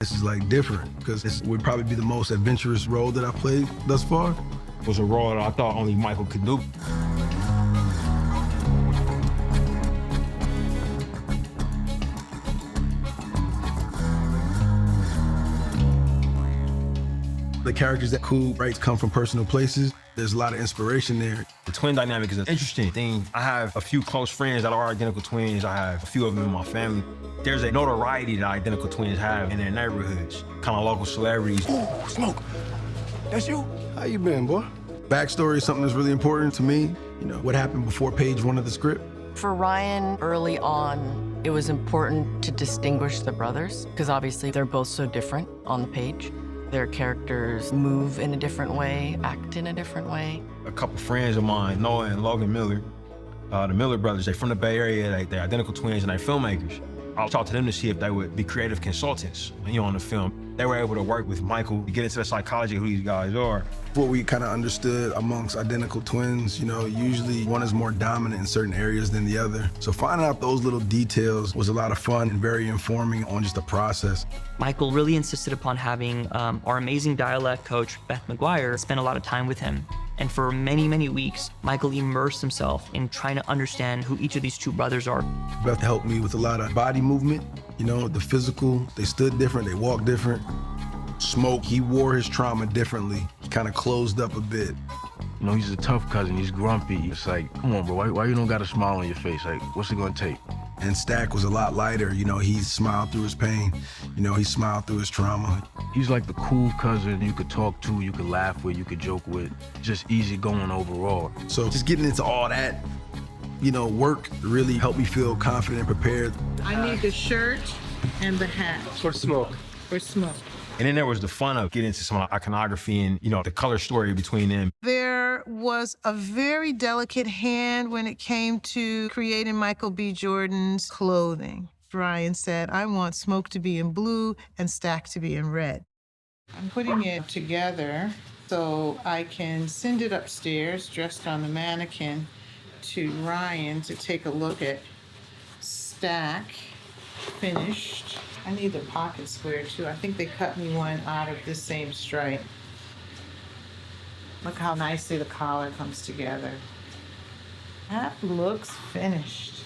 This is like different because this would probably be the most adventurous role that I played thus far. It was a role that I thought only Michael could do. The characters that Cool writes come from personal places. There's a lot of inspiration there. The twin dynamic is an interesting thing. I have a few close friends that are identical twins. I have a few of them in my family. There's a notoriety that identical twins have in their neighborhoods, kind of local celebrities. Ooh, Smoke, that's you? How you been, boy? Backstory is something that's really important to me. You know, what happened before page 1 of the script. For Ryan, early on, it was important to distinguish the brothers, because obviously they're both so different on the page. Their characters move in a different way, act in a different way. A couple friends of mine, Noah and Logan Miller, the Miller brothers, they're from the Bay Area, they're identical twins and they're filmmakers. I talked to them to see if they would be creative consultants, on the film. They were able to work with Michael to get into the psychology of who these guys are. What we kind of understood amongst identical twins, usually one is more dominant in certain areas than the other. So finding out those little details was a lot of fun and very informing on just the process. Michael really insisted upon having our amazing dialect coach, Beth McGuire, spend a lot of time with him. And for many, many weeks, Michael immersed himself in trying to understand who each of these two brothers are. Beth helped me with a lot of body movement, the physical. They stood different, they walked different. Smoke, he wore his trauma differently. He kind of closed up a bit. He's a tough cousin, he's grumpy. It's like, come on, bro, why you don't got a smile on your face? Like, what's it gonna take? And Stack was a lot lighter, he smiled through his pain. He smiled through his trauma. He's like the cool cousin you could talk to, you could laugh with, you could joke with. Just easy going overall. So just getting into all that, work really helped me feel confident and prepared. I need the shirt and the hat. For Smoke. For Smoke. And then there was the fun of getting into some iconography and, the color story between them. There was a very delicate hand when it came to creating Michael B. Jordan's clothing. Ryan said, I want Smoke to be in blue and Stack to be in red. I'm putting it together so I can send it upstairs, dressed on the mannequin, to Ryan to take a look at. Stack, finished. I need the pocket square too. I think they cut me one out of this same stripe. Look how nicely the collar comes together. That looks finished.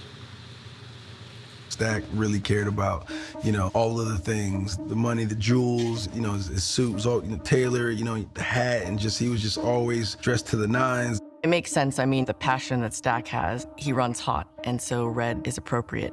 Stack really cared about, all of the things, the money, the jewels, his suit was all, tailored, the hat, and he was just always dressed to the nines. It makes sense. I mean, the passion that Stack has, he runs hot, and so red is appropriate.